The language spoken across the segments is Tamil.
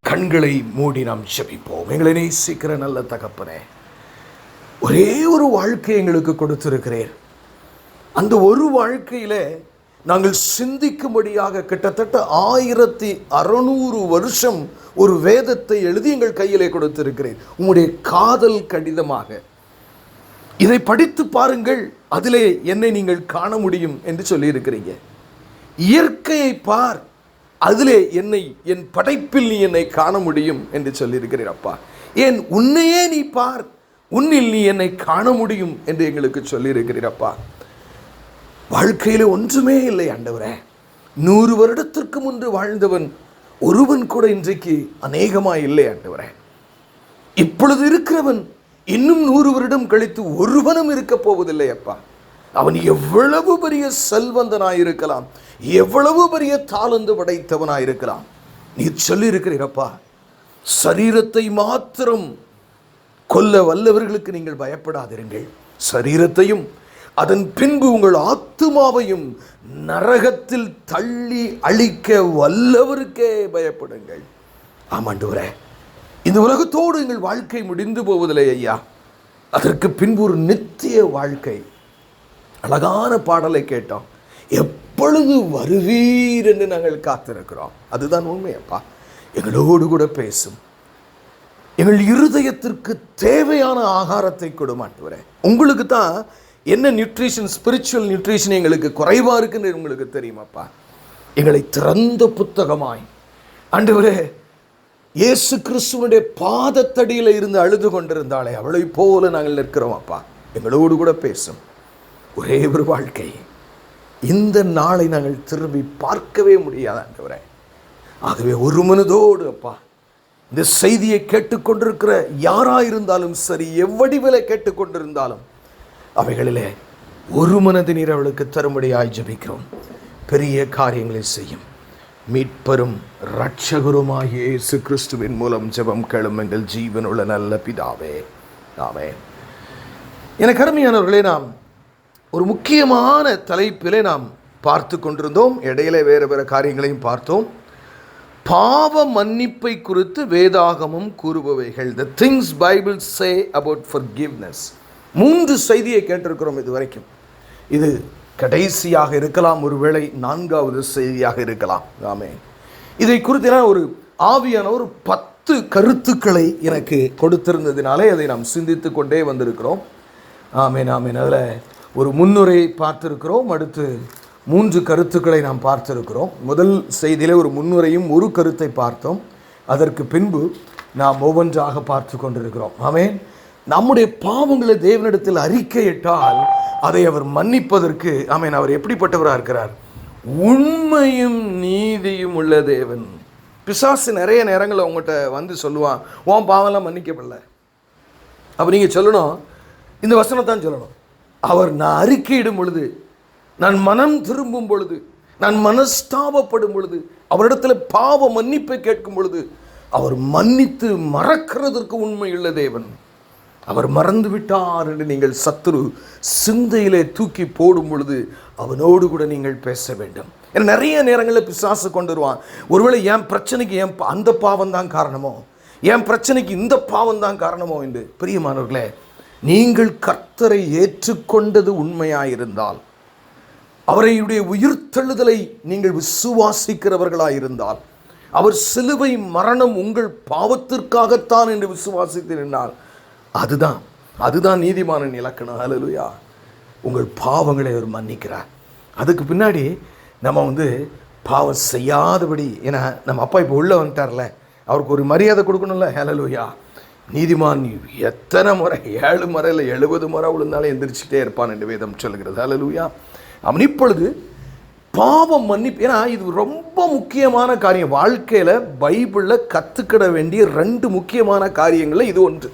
கண்களை மூடி நாம் ஜெபிப்போம். எங்களை நேசிக்கிற நல்ல தகப்பனே, ஒரே ஒரு வாழ்க்கை எங்களுக்கு கொடுத்திருக்கிறீர். அந்த ஒரு வாழ்க்கையில நாங்கள் சிந்திக்கும்படியாக கிட்டத்தட்ட 1600 வருஷம் ஒரு வேதத்தை எழுதி எங்கள் கையிலே கொடுத்திருக்கிறேன். உங்களுடைய காதல் கடிதமாக இதை படித்து பாருங்கள், அதிலே என்னை நீங்கள் காண முடியும் என்று சொல்லியிருக்கிறீங்க. இயற்கையை பார், அதிலே என்னை, என் படைப்பில் நீ என்னை காண முடியும் என்று சொல்லியிருக்கிறீர் அப்பா. ஏன் உன்னையே நீ பார், உன்னில் நீ என்னை காண முடியும் என்று எங்களுக்கு சொல்லியிருக்கிறீர் அப்பா. வாழ்க்கையில ஒன்றுமே இல்லை ஆண்டவரே. 100 வருடத்திற்கு முன்பு வாழ்ந்தவன் ஒருவன் கூட இன்றைக்கு அநேகமாய் இல்லை ஆண்டவரே. இப்பொழுது இருக்கிறவன் இன்னும் 100 வருடம் கழித்து ஒருவனும் இருக்க போவதில்லை அப்பா. அவன் எவ்வளவு பெரிய செல்வந்தனாயிருக்கலாம், எவ்வளவு பெரிய தாளந்து படைத்தவனாயிருக்கலாம், நீ சொல்லியிருக்கிறீரப்பா, சரீரத்தை மாத்திரம் கொல்ல வல்லவர்களுக்கு நீங்கள் பயப்படாதிருங்கள், சரீரத்தையும் அதன் பின்பு உங்கள் ஆத்துமாவையும் நரகத்தில் தள்ளி அழிக்க வல்லவருக்கே பயப்படுங்கள். ஆமாண்டவரே, இந்த உலகத்தோடு எங்கள் வாழ்க்கை முடிந்து போவதில்லை ஐயா. அதற்கு பின்பு ஒரு நித்திய வாழ்க்கை. அழகான பாடலை கேட்டோம், எப்பொழுது வருவீர் என்று நாங்கள் காத்திருக்கிறோம். அதுதான் உண்மையப்பா. எங்களோடு கூட பேசும், எங்கள் இருதயத்திற்கு தேவையான ஆகாரத்தை கொடுமாட்டுவரேன். உங்களுக்கு தான் என்ன நியூட்ரிஷன், ஸ்பிரிச்சுவல் நியூட்ரிஷன் எங்களுக்கு குறைவா இருக்குன்னு உங்களுக்கு தெரியுமாப்பா. எங்களை திறந்த புத்தகமாய் ஆண்டவரே, இயேசு கிறிஸ்துவனுடைய பாதத்தடியில் இருந்து அழுது கொண்டிருந்தாலே அவளை போல நாங்கள் நிற்கிறோம் அப்பா. எங்களோடு கூட பேசும். ஒரே ஒரு வாழ்க்கை, இந்த நாளை நாங்கள் திரும்பி பார்க்கவே முடியாது ஆண்டவரே. ஆகவே ஒரு மனதோடு அப்பா, இந்த செய்தியை கேட்டுக்கொண்டிருக்கிற யாராயிருந்தாலும் சரி, எவ்வடிவில கேட்டுக்கொண்டிருந்தாலும் அவைகளிலே ஒரு மனது நீர் அவளுக்கு தரும்படியாய் ஜெபிக்கிறோம். பெரிய காரியங்களை செய்யும் மீட்பரும் இரட்சகருமாகிய இயேசு கிறிஸ்துவின் மூலம் ஜெபம் கேளும் எங்கள் ஜீவனுள்ள நல்ல பிதாவே, ஆமென். எனக்கு அருமையானவர்களே, நாம் ஒரு முக்கியமான தலைப்பிலே நாம் பார்த்து கொண்டிருந்தோம். இடையில வேறு வேறு காரியங்களையும் பார்த்தோம். பாவ மன்னிப்பை குறித்து வேதாகமம் கூறுபவைகள், the things Bible say about forgiveness. 3 செய்தியை கேட்டிருக்கிறோம் இதுவரைக்கும். இது கடைசியாக இருக்கலாம், ஒருவேளை 4வது செய்தியாக இருக்கலாம். ஆமென். இதை குறித்து ஒரு ஆவியான ஒரு 10 கருத்துக்களை எனக்கு கொடுத்திருந்ததினாலே அதை நாம் சிந்தித்து கொண்டே வந்திருக்கிறோம். ஆமென், ஆமென். அதில் ஒரு முன்னுரை பார்த்திருக்கிறோம், அடுத்து 3 கருத்துக்களை நாம் பார்த்திருக்கிறோம். முதல் செய்தியிலே ஒரு முன்னுரையும் ஒரு கருத்தை பார்த்தோம். அதற்கு பின்பு நாம் ஒவ்வொன்றாக பார்த்து கொண்டிருக்கிறோம். ஆமென். நம்முடைய பாவங்களை தேவனிடத்தில் அறிக்கையிட்டால் அதை அவர் மன்னிப்பதற்கு, ஆமென், அவர் எப்படிப்பட்டவராக இருக்கிறார்? உண்மையும் நீதியும் உள்ள தேவன். பிசாசு நிறைய நேரங்களில் உங்கள்கிட்ட வந்து சொல்லுவான், உன் பாவம்லாம் மன்னிக்கப்படல. அப்போ நீங்கள் சொல்லணும், இந்த வசனத்தான் சொல்லணும். அவர் நான் அறிக்கையிடும் பொழுது, நான் மனம் திரும்பும் பொழுது, நான் மனஸ்தாபப்படும் பொழுது, அவரிடத்தில் பாவ மன்னிப்பை கேட்கும் பொழுது அவர் மன்னித்து மறக்கிறதற்கு உண்மையுள்ள தேவன். அவர் மறந்து விட்டார் என்று நீங்கள் சத்துரு சிந்தையிலே தூக்கி போடும் பொழுது அவனோடு கூட நீங்கள் பேச வேண்டும். ஏன்னா நிறைய நேரங்களில் பிசாசு கொண்டு வருவான், ஒருவேளை என் பிரச்சனைக்கு அந்த பாவம் தான் காரணமோ, என் பிரச்சனைக்கு இந்த பாவம் தான் காரணமோ என்று. பிரியமானவர்களே, நீங்கள் கர்த்தரை ஏற்றுக்கொண்டது உண்மையாயிருந்தால், அவருடைய உயிர்த்தெழுதலை நீங்கள் விசுவாசிக்கிறவர்களாயிருந்தால், அவர் சிலுவை மரணம் உங்கள் பாவத்திற்காகத்தான் என்று விசுவாசித்திருந்தால், அதுதான் நீதிமானின் இலக்கணம். ஹல்லேலூயா. உங்கள் பாவங்களை அவர் மன்னிக்கிறார். அதுக்கு பின்னாடி நம்ம பாவம் செய்யாதபடி. ஏன்னா நம்ம அப்பா இப்போ உள்ளே வந்துட்டார்ல, அவருக்கு ஒரு மரியாதை கொடுக்கணும்ல. ஹல்லேலூயா. நீதிமான் எத்தனை முறை, 7 முறை இல்லை 70 முறை விழுந்தாலும் எந்திரிச்சிட்டே இருப்பான் என்று வேதம் சொல்கிறது. ஹல்லேலூயா. அவன் இப்பொழுது பாவம் மன்னிப்பு, ஏன்னா இது ரொம்ப முக்கியமான காரியம் வாழ்க்கையில். பைபிளில் கற்றுக்கிட வேண்டிய 2 முக்கியமான காரியங்களில் இது ஒன்று.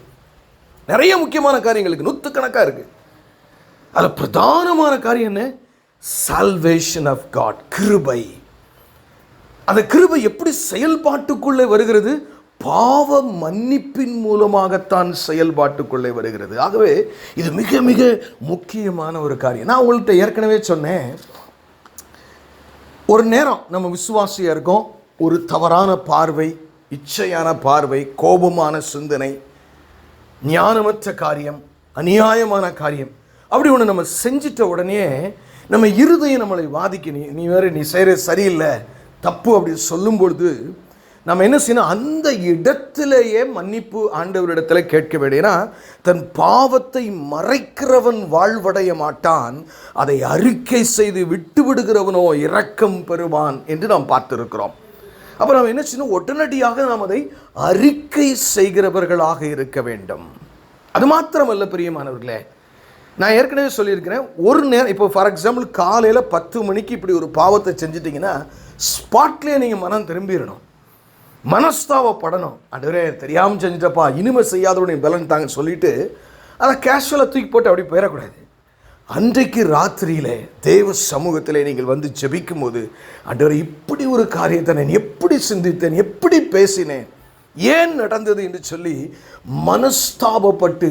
நிறைய முக்கியமான காரியங்களுக்கு நூற்றுக்கணக்காக இருக்குது. அதில் பிரதானமான காரியம் என்ன? சால்வேஷன் ஆஃப் காட், கிருபை. அந்த கிருபை எப்படி செயல்பாட்டுக்குள்ளே வருகிறது? பாவ மன்னிப்பின் மூலமாகத்தான் செயல்பாட்டுக்குள்ளே வருகிறது. ஆகவே இது மிக மிக முக்கியமான ஒரு காரியம். நான் உங்கள்கிட்ட ஏற்கனவே சொன்னேன், ஒரு நேரம் நம்ம விசுவாசியாக இருக்கோம், ஒரு தவறான பார்வை, இச்சையான பார்வை, கோபமான சிந்தனை, ஞானமற்ற காரியம், அநியாயமான காரியம், அப்படி ஒன்று நம்ம செஞ்சிட்ட உடனே நம்ம இருதயம் நம்மளை வாதிக்க, நீ வேறு நீ செய்கிற சரியில்லை, தப்பு அப்படின்னு சொல்லும் பொழுது நம்ம என்ன செய்யணும்? அந்த இடத்திலேயே மன்னிப்பு ஆண்டவரிடத்தில் கேட்க வேண்டியனா, தன் பாவத்தை மறைக்கிறவன் வாழ்வடைய மாட்டான், அதை அறிக்கை செய்து விட்டு விடுகிறவனோ இரக்கம் பெறுவான் என்று நாம் பார்த்திருக்கிறோம். அப்போ நாம் என்ன செய்யணும்? உடனடியாக நாம் அதை அறிக்கை செய்கிறவர்களாக இருக்க வேண்டும். அது மாத்திரமல்ல பிரியமானவர்களே, நான் ஏற்கனவே சொல்லியிருக்கிறேன், ஒரு நேரம் இப்போ ஃபார் எக்ஸாம்பிள் காலையில் 10 மணிக்கு இப்படி ஒரு பாவத்தை செஞ்சிட்டிங்கன்னா ஸ்பாட்லேயே நீங்கள் மனம் திரும்பிடணும், மனஸ்தாவப்படணும். ஆண்டவரே தெரியாமல் செஞ்சிட்டப்பா, இனிமேல் செய்யாதவனை பலன் தாங்க சொல்லிவிட்டு அதை கேஷுவலாக தூக்கி போட்டு அப்படி போயிடக்கூடாது. அன்றைக்கு ராத்திரியில் தேவ சமூகத்தில் நீங்கள் வந்து ஜெபிக்கும் போது, ஆண்டவரே இப்படி ஒரு காரியத்தை நான் எப்படி சிந்தித்தேன், எப்படி பேசினேன், ஏன் நடந்தது என்று சொல்லி மனஸ்தாபப்பட்டு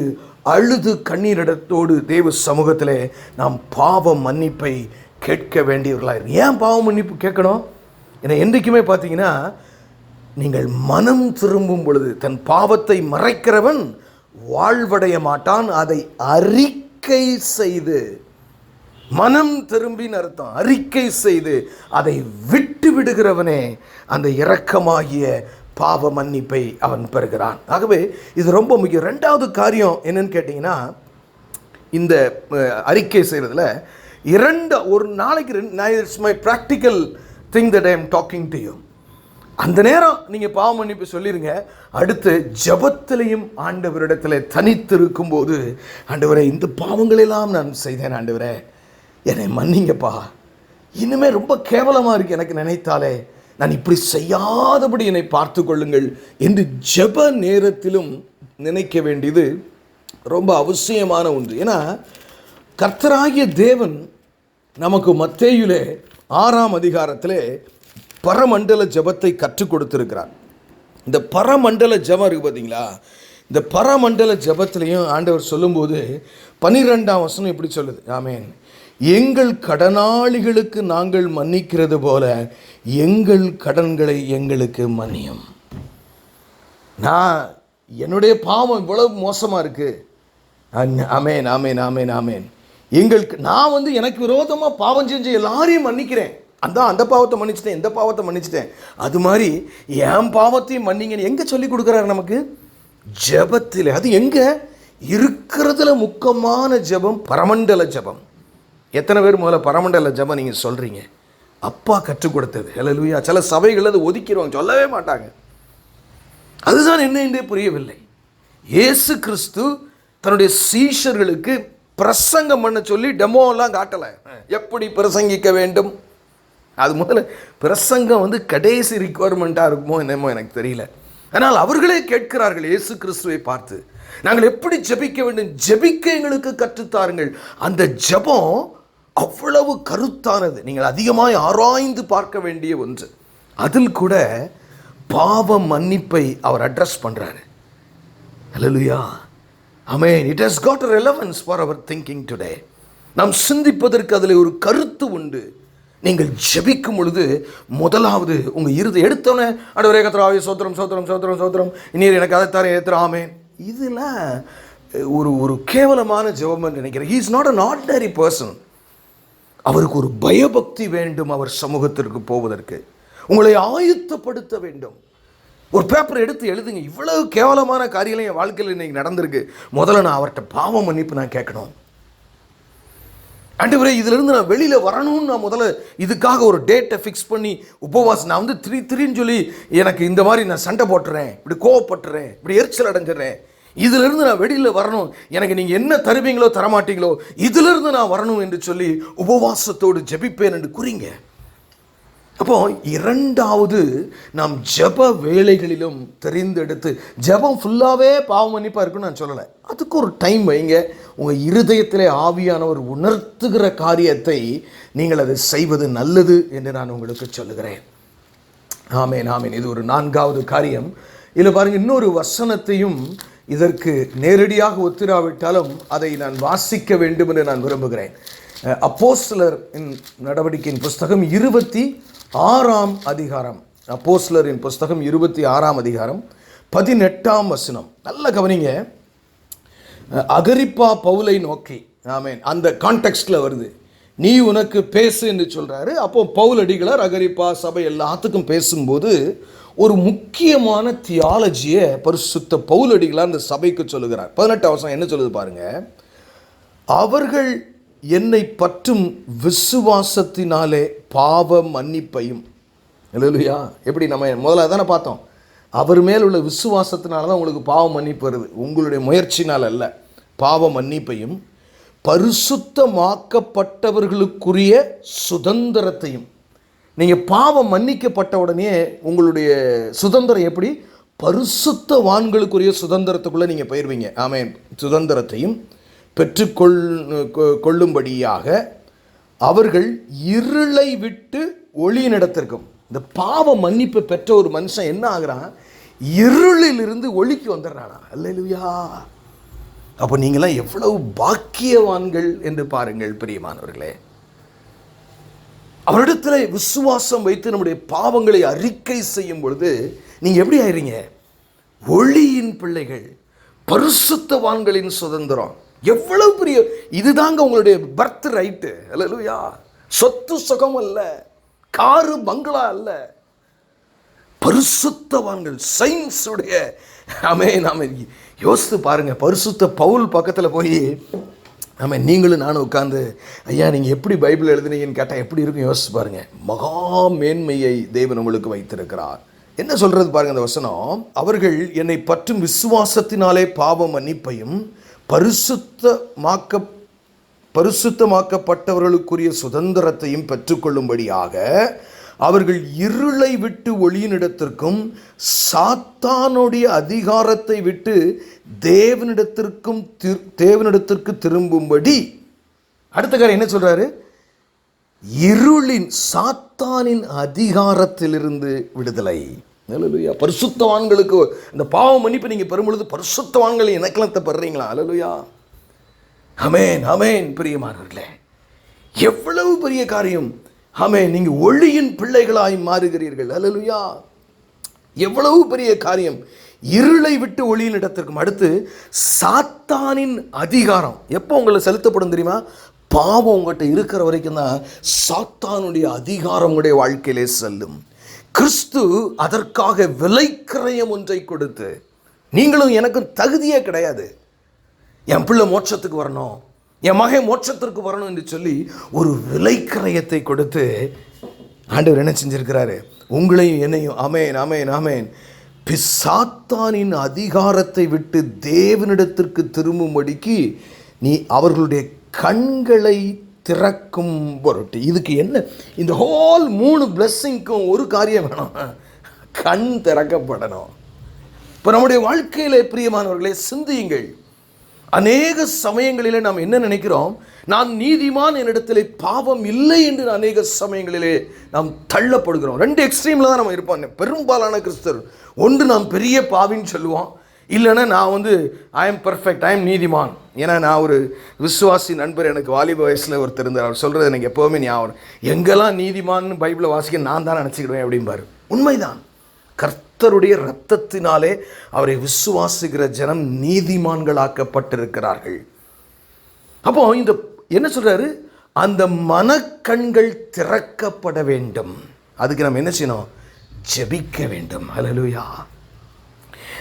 அழுது கண்ணீரிடத்தோடு தேவ சமூகத்தில் நாம் பாவ மன்னிப்பை கேட்க வேண்டியவர்களாக. ஏன் பாவ மன்னிப்பு கேட்கணும்? ஏன்னா என்றைக்குமே பார்த்தீங்கன்னா, நீங்கள் மனம் திரும்பும் பொழுது தன் பாவத்தை மறைக்கிறவன் வாழ்வடைய மாட்டான், அதை அறிக்கை செய்து, மனம் திரும்பின்னு அர்த்தம், அறிக்கை செய்து அதை விட்டு விடுகிறவனே அந்த இரக்கமாகிய பாவ மன்னிப்பை அவன் பெறுகிறான். ஆகவே இது ரொம்ப முக்கியம். 2வது காரியம் என்னன்னு கேட்டிங்கன்னா, இந்த அறிக்கை செய்கிறதுல ஒரு நாளைக்கு it's my practical thing that I am talking to you. அந்த நேரம் நீங்கள் பாவ மன்னிப்பு சொல்லிடுங்க. அடுத்து ஜெபத்திலையும் ஆண்டவரிடத்தில் தனித்திருக்கும் போது, ஆண்டவரே இந்த பாவங்களெல்லாம் நான் செய்தேன், ஆண்டவரே என்னை மன்னிங்கப்பா, இனிமேல் ரொம்ப கேவலமாக இருக்குது எனக்கு நினைத்தாலே, நான் இப்படி செய்யாதபடி என்னை பார்த்து கொள்ளுங்கள் என்று ஜெப நேரத்திலும் நினைக்க வேண்டியது ரொம்ப அவசியமான ஒன்று. ஏன்னா கர்த்தராகிய தேவன் நமக்கு மத்தேயுவிலே 6ஆம் அதிகாரத்திலே பரமண்டல ஜெபத்தை கற்றுக் கொடுத்திருக்கிறார். இந்த பரமண்டல ஜெபம் இருக்குது பார்த்தீங்களா, இந்த பரமண்டல ஜெபத்திலையும் ஆண்டவர் சொல்லும்போது 12ஆம் வசனம் இப்படி சொல்லுது, ஆமென், எங்கள் கடனாளிகளுக்கு நாங்கள் மன்னிக்கிறது போல எங்கள் கடன்களை எங்களுக்கு மன்னியும். நான் என்னுடைய பாவம் இவ்வளவு மோசமாக இருக்குது, ஆமென் ஆமென் ஆமென் ஆமென், நான் எனக்கு விரோதமாக பாவம் செஞ்சு எல்லாரையும் மன்னிக்கிறேன், அந்த பாவத்தை மன்னிச்சிட்டேன், இந்த பாவத்தை மன்னிச்சிட்டேன், அது மாதிரி என் பாவத்தையும் மன்னிங்கன்னு எங்கே சொல்லி கொடுக்குறாரு நமக்கு? ஜெபத்தில். அது எங்கே இருக்கிறதுல முக்கியமான ஜெபம் பரமண்டல ஜெபம். எத்தனை பேர் முதல்ல பரமண்டல ஜெபம் நீங்கள் சொல்கிறீங்க? அப்பா கற்றுக் கொடுத்தது. ஹல்லேலூயா. சில சபைகள் அது ஒதுக்கிடுவாங்க, சொல்லவே மாட்டாங்க. அதுதான் என்ன என்றே புரியவில்லை. இயேசு கிறிஸ்து தன்னுடைய சீஷர்களுக்கு பிரசங்கம் பண்ண சொல்லி டெமோலாம் காட்டலை, எப்படி பிரசங்கிக்க வேண்டும். அது முதல்ல பிரசங்கம் கடைசி ரிக்குவயர்மெண்ட்டாக இருக்குமோ என்னமோ எனக்கு தெரியல. ஆனால் அவர்களே கேட்கிறார்கள் இயேசு கிறிஸ்துவை பார்த்து, நாங்கள் எப்படி ஜெபிக்க வேண்டும், ஜெபிக்க எங்களுக்கு கற்றுத்தாருங்கள். அந்த ஜெபம் அவ்வளவு கருத்தானது, நீங்கள் அதிகமாக ஆராய்ந்து பார்க்க வேண்டிய ஒன்று. அதில் கூட பாவ மன்னிப்பை அவர் அட்ரஸ் பண்ணுறாரு. ஹல்லேலூயா, ஆமென். It has got a relevance for our thinking today. நாம் சிந்திப்பதற்கு அதில் ஒரு கருத்து உண்டு. நீங்கள் ஜெபிக்கும் பொழுது முதலாவது உங்கள் இருதயம் எடுத்தோன்னே ஆண்டவரே கர்த்தாவே சோத்திரம் சோத்திரம் சோத்திரம் சோத்திரம், நீர் எனக்கு அதைத்தாரே ஏற்றுற, ஆமென். இதில் ஒரு கேவலமான ஜெபம் நினைக்கிறேன். He is not an ordinary person. அவருக்கு ஒரு பயபக்தி வேண்டும் அவர் சமூகத்திற்கு போவதற்கு. உங்களை ஆயத்தப்படுத்த வேண்டும். ஒரு பேப்பர் எடுத்து எழுதுங்க, இவ்வளவு கேவலமான காரியங்கள் என் வாழ்க்கையில் இன்றைக்கி நடந்திருக்கு, முதல்ல நான் அவர்கிட்ட பாவ மன்னிப்பு நான் கேட்கணும். ஆண்டவரே இதிலிருந்து நான் வெளியில் வரணும்னு நான் முதல்ல இதுக்காக ஒரு டேட்டை ஃபிக்ஸ் பண்ணி உபவாசம் நான் வந்து திரின்னு சொல்லி எனக்கு இந்த மாதிரி நான் சண்டை போட்டுறேன், இப்படி கோவப்பட்டுறேன், இப்படி எரிச்சல் அடைஞ்சிடறேன், இதிலிருந்து நான் வெளியில் வரணும், எனக்கு நீங்கள் என்ன தருவீங்களோ தரமாட்டீங்களோ இதிலிருந்து நான் வரணும் என்று சொல்லி உபவாசத்தோடு ஜெபிப்பேன் என்று கூறிங்க. அப்போ இரண்டாவது, நாம் ஜெப வேளைகளிலும் தெரிந்தெடுத்து, ஜெபம் ஃபுல்லாகவே பாவ மன்னிப்பாக இருக்குன்னு நான் சொல்லலை, அதுக்கு ஒரு டைம் வைங்க. உங்கள் இருதயத்திலே ஆவியானவர் உணர்த்துகிற காரியத்தை நீங்கள் அதை செய்வது நல்லது என்று நான் உங்களுக்கு சொல்லுகிறேன். ஆமேன் ஆமேன். இது ஒரு நான்காவது காரியம். இதில் பாருங்கள், இன்னொரு வசனத்தையும் இதற்கு நேரடியாக ஒத்திராவிட்டாலும் அதை நான் வாசிக்க வேண்டும் என்று நான் விரும்புகிறேன். அப்போஸ்தலர் நடவடிக்கையின் புஸ்தகம் 26ஆம் அதிகாரம். அப்போஸ்தலரின் புஸ்தகம் 26ஆம் அதிகாரம் 18ஆம் வசனம். நல்ல கவனிங்க. அகிரிப்பா பவுலை நோக்கி, ஆமென், அந்த கான்டெக்ஸ்டில் வருது, நீ உனக்கு பேசு என்று சொல்கிறாரு. அப்போ பவுல் அடிகளார் அகிரிப்பா சபை எல்லாத்துக்கும் பேசும்போது ஒரு முக்கியமான தியாலஜியை பரிசுத்த பவுல் அடிகளார் அந்த சபைக்கு சொல்லுகிறார். 18ஆம் வசனம் என்ன சொல்லுது பாருங்க. அவர்கள் என்னை பற்றும் விசுவாசத்தினாலே பாவ மன்னிப்பையும். இல்லையா? எப்படி நம்ம முதல்ல தானே பார்த்தோம், அவர் மேல் உள்ள விசுவாசத்தினால தான் உங்களுக்கு பாவ மன்னிப்பு வருது, உங்களுடைய முயற்சினால் அல்ல. பாவ மன்னிப்பையும் பரிசுத்தமாக்கப்பட்டவர்களுக்குரிய சுதந்திரத்தையும். நீங்கள் பாவம் மன்னிக்கப்பட்ட உடனே உங்களுடைய சுதந்திரம் எப்படி? பரிசுத்தவான்களுக்குரிய சுதந்திரத்துக்குள்ளே நீங்கள் போயிடுவீங்க. ஆமென். சுதந்திரத்தையும் பெற்றுக்கொள்ளும்படியாக அவர்கள் இருளை விட்டு ஒளியினிடத்திற்கும். இந்த பாவ மன்னிப்பு பெற்ற ஒரு மனுஷன் என்ன ஆகுறான்? இருளிலிருந்து ஒளிக்கு வந்துடுறானா? அல்லேலூயா. அப்போ நீங்களாம் எவ்வளவு பாக்கியவான்கள் என்று பாருங்கள் பிரியமானவர்களே. அவரிடத்தில் விசுவாசம் வைத்து நம்முடைய பாவங்களை அறிக்கை செய்யும் பொழுது நீங்கள் எப்படி ஆயிடுறீங்க? ஒளியின் பிள்ளைகள், பரிசுத்தவான்களின் சுதந்திரம். எவ்வளவு பெரிய இதுதாங்க உங்களுடைய பர்த் ரைட்டு. அல்லேலூயா. சொத்து சுகம் அல்ல, காரு பங்களா அல்ல, பரிசுத்தவான்கள், சயின்ஸ் உடைய. ஆமென் ஆமென். யோசித்து பாருங்க, பரிசுத்த பவுல் பக்கத்தில் போய் ஆமாம் நீங்களும் நானும் உட்காந்து, ஐயா நீங்கள் எப்படி பைபிள் எழுதுனீங்கன்னு கேட்டால் எப்படி இருக்கும் யோசிச்சு பாருங்கள். மகா மேன்மையை தேவன் உங்களுக்கு வைத்திருக்கிறார். என்ன சொல்கிறது பாருங்கள் அந்த வசனம். அவர்கள் என்னை பற்றும் விசுவாசத்தினாலே பாவ மன்னிப்பையும் பரிசுத்தமாக்கப்பட்டவர்களுக்குரிய சுதந்திரத்தையும் பெற்றுக்கொள்ளும்படியாக அவர்கள் இருளை விட்டு ஒளியினிடத்திற்கும் சாத்தானுடைய அதிகாரத்தை விட்டு தேவனிடத்திற்கு திரும்பும்படி. அடுத்த காரியம் என்ன சொல்றாரு? இருளின் சாத்தானின் அதிகாரத்திலிருந்து விடுதலை. அல்லேலூயா. பரிசுத்தவான்களுக்கு இந்த பாவ மன்னிப்பு நீங்கள் பெறும்பொழுது பரிசுத்தவான்களை இனக்கலத்தை பெறுறீங்களா? அல்லேலூயா. ஆமென் ஆமென். பிரியமானவர்களே, எவ்வளவு பெரிய காரியம். ஆமென். நீங்கள் ஒளியின் பிள்ளைகளாய் மாறுகிறீர்கள். அல்லேலூயா. எவ்வளவு பெரிய காரியம். இருளை விட்டு ஒளியின் இடத்திற்கும். அடுத்து சாத்தானின் அதிகாரம் எப்போ உங்களை செலுத்தப்படும் தெரியுமா? பாவம் உங்கள்கிட்ட இருக்கிற வரைக்கும் தான் சாத்தானுடைய அதிகாரம் உங்களுடைய வாழ்க்கையிலே செல்லும். கிறிஸ்து அதற்காக விலைக்கிரயம் ஒன்றை கொடுத்து, நீங்களும் எனக்கும் தகுதியே கிடையாது, என் பிள்ளை மோட்சத்துக்கு வரணும், என் மகன் மோட்சத்திற்கு வரணும் என்று சொல்லி ஒரு விலைக்கிரயத்தை கொடுத்து ஆண்டவர் என்ன செஞ்சிருக்கிறாரு? உங்களையும் என்னையும். ஆமென் ஆமென் ஆமென். சாத்தானின் அதிகாரத்தை விட்டு தேவனிடத்திற்கு திரும்பும்படிக்கு நீ அவர்களுடைய கண்களை திறக்கும் பொருட்டு. இதுக்கு என்ன? இந்த ஹோல் 3 பிளெஸ்ஸிங்க்கும் ஒரு காரியம் வேணும், கண் திறக்கப்படணும். இப்போ நம்முடைய வாழ்க்கையில் பிரியமானவர்களே சிந்தியுங்கள். அநேக சமயங்களிலே நாம் என்ன நினைக்கிறோம்? நான் நீதிமான், என்னிடத்திலே பாவம் இல்லை என்று அநேக சமயங்களிலே நாம் தள்ளப்படுகிறோம். 2 எக்ஸ்ட்ரீமில் தான் நம்ம இருப்போம் பெரும்பாலான கிறிஸ்தர். ஒன்று நாம் பெரிய பாவின்னு சொல்லுவோம், இல்லைன்னா நான் I am perfect, I am நீதிமான். ஏன்னா நான் ஒரு விசுவாசி நண்பர் எனக்கு வாலிப வயசில் ஒருத்தர் இருந்தார். அவர் சொல்கிறது எனக்கு எப்போவுமே ஞாபகம், எங்கெல்லாம் நீதிமான்னு பைபிளை வாசிக்க நான் தான் நினச்சிக்கிடுவேன் அப்படிம்பார். உண்மைதான். கர்த்தருடைய இரத்தத்தினாலே அவரை விசுவாசிக்கிற ஜனம் நீதிமான்களாக்கப்பட்டிருக்கிறார்கள். அப்போ இந்த என்ன சொல்றாரு? அந்த மனக்கண்கள் திறக்கப்பட வேண்டும். அதுக்கு நம்ம என்ன செய்யணும்? ஜெபிக்க வேண்டும். ஹல்லேலூயா.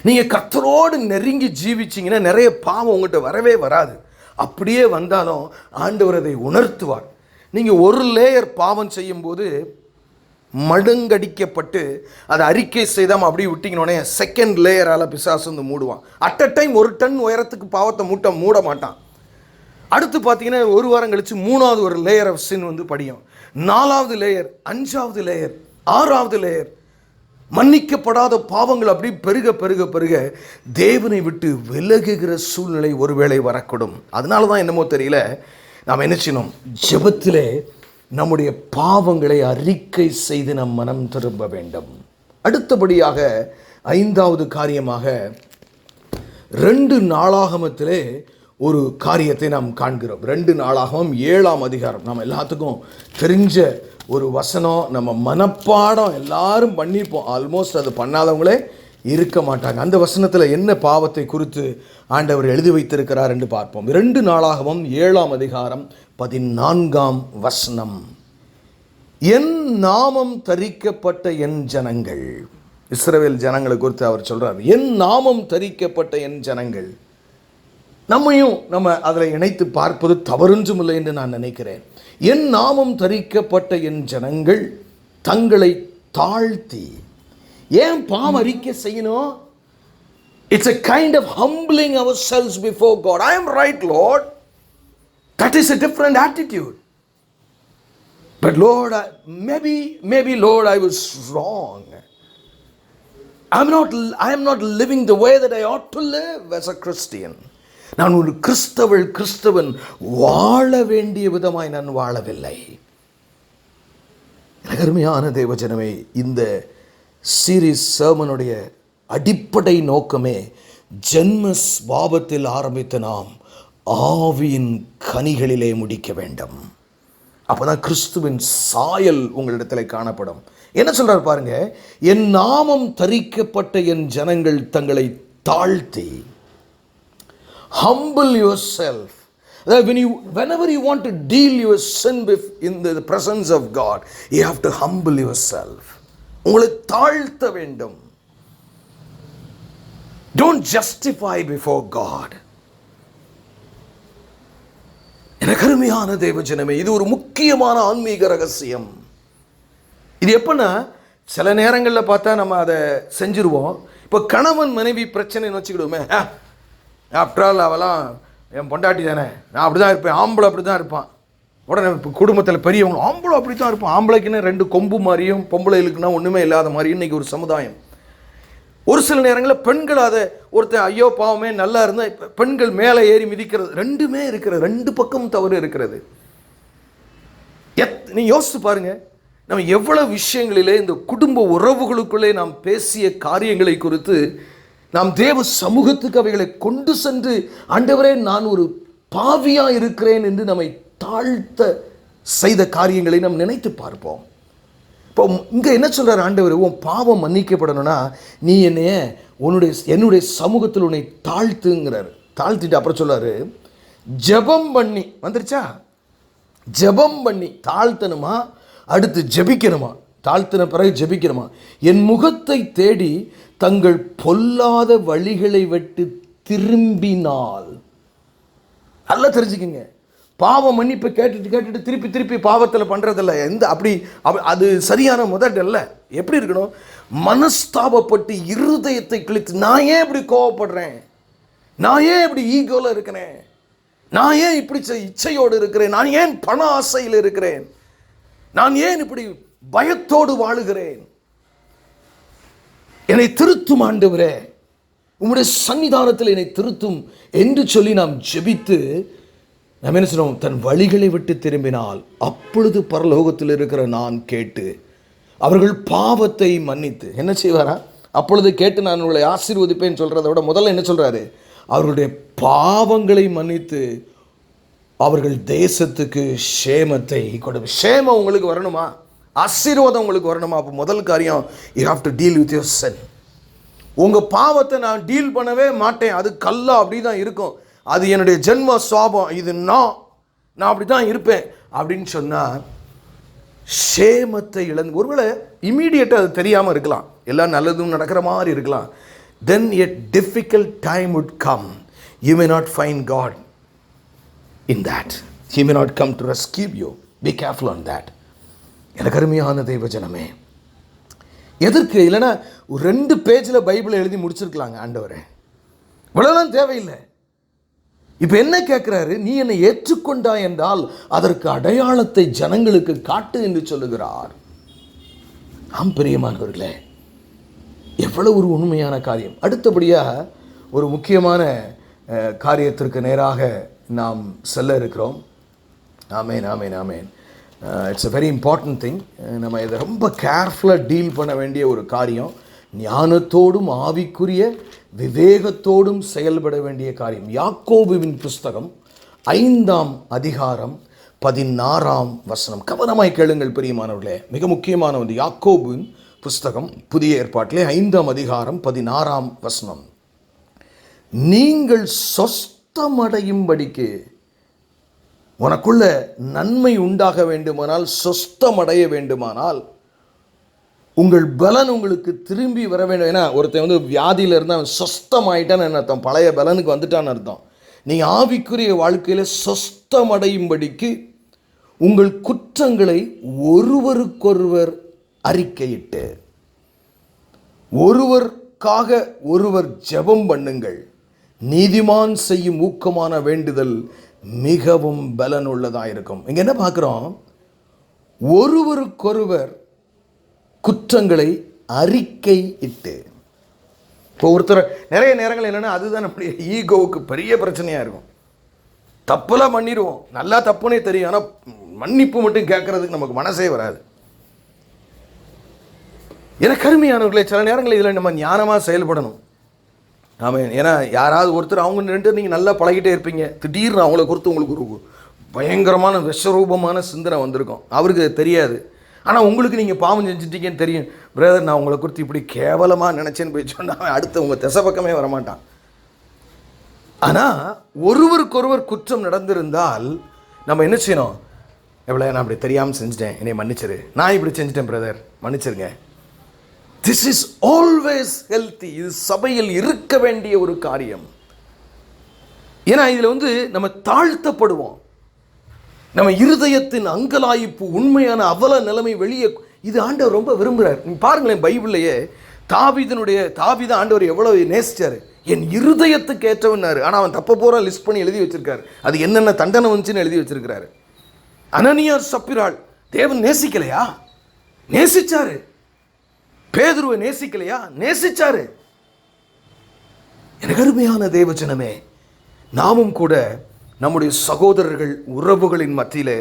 நீங்க கர்த்தரோடு நெருங்கி ஜீவிச்சிங்கன்னா நிறைய பாவம் உங்கள்கிட்ட வரவே வராது. அப்படியே வந்தாலும் ஆண்டவர் அதை உணர்த்துவார். நீங்கள் ஒரு லேயர் பாவம் செய்யும்போது மழுங்கடிக்கப்பட்டு அதை அறிக்கை செய்தாமல் அப்படியே விட்டிங்கன்னொடனே செகண்ட் லேயரால் பிசாசு வந்து மூடுவான். அட் அ டைம் 1 டன் உயரத்துக்கு பாவத்தை மூட மாட்டான். அடுத்து பார்த்தீங்கன்னா 1 வாரம் கழித்து 3வது ஒரு லேயர் ஆஃப் சின் வந்து படியும். 4வது லேயர், 5வது லேயர், 6வது லேயர். மன்னிக்கப்படாத பாவங்கள் அப்படி பெருக பெருக பெருக தேவனை விட்டு விலகுகிற சூழ்நிலை ஒருவேளை வரக்கூடும். அதனால தான் என்னமோ தெரியல, நாம் என்ன செய்யணும், ஜெபத்திலே நம்முடைய பாவங்களை அறிக்கை செய்து நம் மனம் திரும்ப வேண்டும். அடுத்தபடியாக 5வது காரியமாக 2 நாளாகமத்திலே ஒரு காரியத்தை நாம் காண்கிறோம். 2 நாளாகமம் 7ஆம் அதிகாரம். நம்ம எல்லாத்துக்கும் தெரிஞ்ச ஒரு வசனம், நம்ம மனப்பாடம் எல்லாரும் பண்ணிப்போம். ஆல்மோஸ்ட் அது பண்ணாதவங்களே இருக்க மாட்டாங்க. அந்த வசனத்தில் என்ன பாவத்தை குறித்து ஆண்டவர் எழுதி வைத்திருக்கிறார் என்று பார்ப்போம். 2 நாளாகமம் 7ஆம் அதிகாரம் 14ஆம் வசனம். என் நாமம் தரிக்கப்பட்ட என் ஜனங்கள், இஸ்ரவேல் ஜனங்களை குறித்து அவர் சொல்றார். என் நாமம் தரிக்கப்பட்ட என் ஜனங்கள். நம்ம அதில் இணைத்து பார்ப்பது தவறொன்றும் இல்லை என்று நான் நினைக்கிறேன். என் நாமம் தரிக்கப்பட்ட என் ஜனங்கள் தங்களை தாழ்த்தி. ஏன் பாவம் அறிக்கை செய்யணும்? It's a kind of humbling ourselves before God. I am right, Lord. That is a different attitude. But Lord, maybe Lord, I was wrong. I am not living the way that I ought to live as a Christian. நான் ஒரு கிறிஸ்தவன் வாழ வேண்டிய விதமாய் நான் வாழவில்லை. அருமையான தேவஜனமே, இந்த சீரீஸ் சர்மனுடைய அடிப்படை நோக்கமே ஜென்ம ஸ்வாபத்தில் ஆரம்பித்த நாம் ஆவியின் கனிகளிலே முடிக்க வேண்டும். அப்போதான் கிறிஸ்துவின் சாயல் உங்களிடத்தில் காணப்படும். என்ன சொல்றார் பாருங்க, என் நாமம் தரிக்கப்பட்ட என் ஜனங்கள் தங்களை தாழ்த்தி. Humble yourself. Whenever you want to deal your sin in the presence of God, you have to humble yourself. உங்களை தாழ்த்த வேண்டும். Don't justify before God. எனக்கு அருமையான தேவஜனமே, இது ஒரு முக்கியமான ஆன்மீக ரகசியம். இது எப்பன்னா, சில நேரங்களில் பார்த்தா நம்ம அதை செஞ்சிருவோம். இப்போ கணவன் மனைவி பிரச்சனைன்னு வச்சுக்கிடுவோமே, ஆஃப்டர் ஆல் அவெல்லாம் என் பொண்டாட்டி தானே, நான் அப்படி தான் இருப்பேன், ஆம்பளை அப்படி தான் இருப்பான். உடனே இப்போ குடும்பத்தில் பெரியவங்க ஆம்பளை அப்படி தான் இருப்பான். ஆம்பளைக்குன்னு 2 கொம்பு மாதிரியும் பொம்பளைகளுக்குன்னா ஒன்றுமே இல்லாத மாதிரியும் இன்றைக்கி ஒரு சமுதாயம். ஒரு சில நேரங்களில் பெண்கள் அதை ஒருத்தர் ஐயோ பாவமே நல்லா இருந்தால் இப்போ பெண்கள் மேலே ஏறி மிதிக்கிறது, 2மே இருக்கிறது. 2 பக்கம் தவறு இருக்கிறது. நீ யோசித்து பாருங்கள், நம்ம எவ்வளவு விஷயங்களிலே இந்த குடும்ப உறவுகளுக்குள்ளே நாம் பேசிய காரியங்களை குறித்து நாம் தேவ சமூகத்துக்கு அவைகளை கொண்டு சென்று, ஆண்டவரே நான் ஒரு பாவியா இருக்கிறேன் என்று நம்மை தாழ்த்த செய்த காரியங்களை நாம் நினைத்து பார்ப்போம். இப்போ இங்கே என்ன சொல்கிறார் ஆண்டவர், உன் பாவம் மன்னிக்கப்படணும்னா நீ என்னுடைய சமூகத்தில் உன்னை தாழ்த்துங்கிறார். தாழ்த்திட்டு அப்புறம் சொல்றாரு, ஜெபம் பண்ணி. வந்துருச்சா? ஜெபம் பண்ணி தாழ்த்தணுமா, அடுத்து ஜெபிக்கணுமா? தாழ்த்தின பிறகு ஜெபிக்கணுமா? என் முகத்தை தேடி தங்கள் பொல்லாத வழிகளை விட்டு திரும்பினால். நல்லா தெரிஞ்சுக்கங்க, பாவம் மன்னிப்பு கேட்டுட்டு திருப்பி பாவத்தில் பண்ணுறதில்ல. அது சரியான முதல் அல்ல. எப்படி இருக்கணும்? மனஸ்தாபப்பட்டு இருதயத்தை கிழித்து, நான் ஏன் இப்படி கோவப்படுறேன், நான் ஏன் இப்படி ஈகோல இருக்கிறேன், நான் ஏன் இப்படி இச்சையோடு இருக்கிறேன், நான் ஏன் பண ஆசையில் இருக்கிறேன், நான் ஏன் இப்படி பயத்தோடு வாழுகிறேன், என்னை திருத்தும் ஆண்டவரே, உம்முடைய சன்னிதானத்தில் என்னை திருத்தும் என்று சொல்லி நாம் ஜெபித்து நாம் என்ன சொல்றோம், தன் வழிகளை விட்டு திரும்பினால் அப்பொழுது பரலோகத்தில் இருக்கிற நான் கேட்டு அவர்கள் பாவத்தை மன்னித்து என்ன செய்வாரா? அப்பொழுது கேட்டு நான் உங்களை ஆசீர்வதிப்பேன் சொல்றதை விட முதல்ல என்ன சொல்றாரு, அவர்களுடைய பாவங்களை மன்னித்து அவர்கள் தேசத்துக்கு ஷேமத்தை கொடு. ஷேமம் உங்களுக்கு வரணுமா? ஆசீர்வாதம் உங்களுக்கு வரணுமா? அப்போ முதல் காரியம், you have to deal with your sin. உங்கள் பாவத்தை நான் டீல் பண்ணவே மாட்டேன், அது கல்லா அப்படி தான் இருக்கும், அது என்னுடைய ஜென்ம சுவாபம், இது நான் அப்படி தான் இருப்பேன் அப்படின்னு சொன்னால் ஷேமத்தை இழந்து, ஒருவேளை இமீடியட்டாக அது தெரியாமல் இருக்கலாம், எல்லாம் நல்லதும் நடக்கிற மாதிரி இருக்கலாம். Then a difficult time would come. You may not find God. in that. He may not come to rescue you. Be careful on that. எனக்கு அருமையான தெய்வ ஜனமே, எதற்கு இல்லைன்னா 2 பேஜில் பைபிளை எழுதி முடிச்சிருக்கலாங்க ஆண்டவரே, இவ்வளோலாம் தேவையில்லை. இப்போ என்ன கேட்குறாரு? நீ என்னை ஏற்றுக்கொண்டாய் என்றால் அதற்கு அடையாளத்தை ஜனங்களுக்கு காட்டு என்று சொல்லுகிறார். ஆம் பிரியமானவர்களே, எவ்வளவு ஒரு உண்மையான காரியம். அடுத்தபடியாக ஒரு முக்கியமான காரியத்திற்கு நேராக நாம் செல்ல இருக்கிறோம். ஆமேன், ஆமேன், ஆமேன். It's a very important thing. நம்ம இதை ரொம்ப கேர்ஃபுல்லாக டீல் பண்ண வேண்டிய ஒரு காரியம். ஞானத்தோடும் ஆவிக்குரிய விவேகத்தோடும் செயல்பட வேண்டிய காரியம். யாக்கோபுவின் புஸ்தகம் 5ஆம் அதிகாரம் 16ஆம் வசனம். கவனமாய் கேளுங்கள் பிரியமானவர்களே, மிக முக்கியமான ஒன்று. யாக்கோபுவின் புஸ்தகம் புதிய ஏற்பாட்டிலே 5ஆம் அதிகாரம் 16ஆம் வசனம். நீங்கள் சொஸ்தமடையும்படிக்கு, உனக்குள்ள நன்மை உண்டாக வேண்டுமானால், சொஸ்தமடைய வேண்டுமானால், உங்கள் பலன் உங்களுக்கு திரும்பி வர வேண்டும். ஏன்னா ஒருத்தன் வியாதியில் இருந்தால் அவன் சொஸ்தமாயிட்டான்னு அர்த்தம், பழைய பலனுக்கு வந்துட்டான்னு அர்த்தம். நீங்கள் ஆவிக்குரிய வாழ்க்கையில் சொஸ்தமடையும்படிக்கு உங்கள் குற்றங்களை ஒருவருக்கொருவர் அறிக்கையிட்டு, ஒருவருக்காக ஒருவர் ஜெபம் பண்ணுங்கள். நீதிமான் செய்யும் ஊக்கமான வேண்டுதல் மிகவும் பலன் உள்ளதாக இருக்கும். இங்கே என்ன பார்க்குறோம்? ஒருவருக்கொருவர் குற்றங்களை அறிக்கை இட்டு. இப்போ ஒருத்தர் நிறைய நேரங்கள் என்னென்னா, அதுதான் நம்முடைய ஈகோவுக்கு பெரிய பிரச்சனையாக இருக்கும். தப்புலாம் பண்ணிடுவோம், நல்லா தப்புனே தெரியும், ஆனால் மன்னிப்பு மட்டும் கேட்கறதுக்கு நமக்கு மனசே வராது. ஏன்னா கருமையானவர்களே, சில நேரங்களில் இதில் நம்ம ஞானமாக செயல்படணும். ஆமாம். ஏன்னா யாராவது ஒருத்தர், அவங்க 2 நீங்கள் நல்லா பழகிட்டே இருப்பீங்க, திடீர்னு அவங்கள குறித்து உங்களுக்கு ஒரு பயங்கரமான விஷரூபமான சிந்தனை வந்திருக்கும். அவருக்கு தெரியாது, ஆனால் உங்களுக்கு நீங்கள் பாவம் செஞ்சுட்டீங்கன்னு தெரியும். பிரதர், நான் உங்களை குறித்து இப்படி கேவலமாக நினச்சேன்னு போய் சொன்னால் அடுத்து உங்கள் திசை பக்கமே வரமாட்டான். ஆனால் ஒருவருக்கொருவர் குற்றம் நடந்திருந்தால் நம்ம என்ன செய்யணும்? எவ்வளோ நான் அப்படி தெரியாமல் செஞ்சுட்டேன், என்னை மன்னிச்சிரு. நான் இப்படி செஞ்சுட்டேன் பிரதர், மன்னிச்சிருங்க. This is always healthy. இது சபையில் இருக்க வேண்டிய ஒரு காரியம். ஏன்னா இதில் நம்ம தாழ்த்தப்படுவோம். நம்ம இருதயத்தின் அங்கலாய்ப்பு, உண்மையான அவல நிலைமை வெளியே, இது ஆண்டவர் ரொம்ப விரும்புகிறார். நீங்கள் பாருங்களேன், பைபிள்லையே தாவீது ஆண்டவர் எவ்வளவு நேசிச்சார். என் இருதயத்துக்கு ஏற்றவன்னாரு. ஆனால் அவன் தப்ப பூரா லிஸ்ட் பண்ணி எழுதி வச்சிருக்காரு. அது என்னென்ன தண்டனை வந்துச்சுன்னு எழுதி வச்சிருக்கிறாரு. அனனியார் சப்பிராள் தேவன் நேசிக்கலையா? நேசிச்சாரு. பேதுருவை நேசிக்கலையா? நேசிச்சாரு. எனக்கு அருமையான தேவஜனமே, நாமும் கூட நம்முடைய சகோதரர்கள் உறவுகளின் மத்தியில்